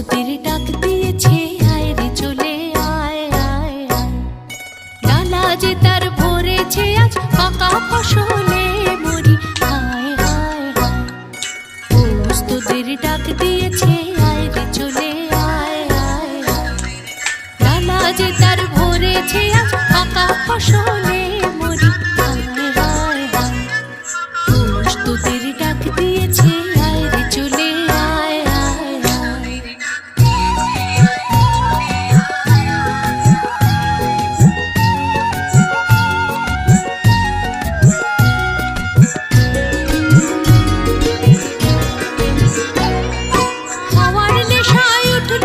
প্রস্তুতির ডাক দিয়েছে, আয় রে চলে আয় আয় আয়। ডালা যে তার ভরেছে আজ পাকা ফসলে মরি, হায় হায় হায়। প্রস্তুতির ডাক দিয়েছে, আয় রে চলে আয় আয় আয়। ডালা যে তার ভরেছে আজ পাকা ফসলে মরি, হায় হায় হায়। প্রস্তুতির ডাক দিয়েছে, আয় রে চলে আয় আয় আয়। হাওয়ার নেশায় উঠল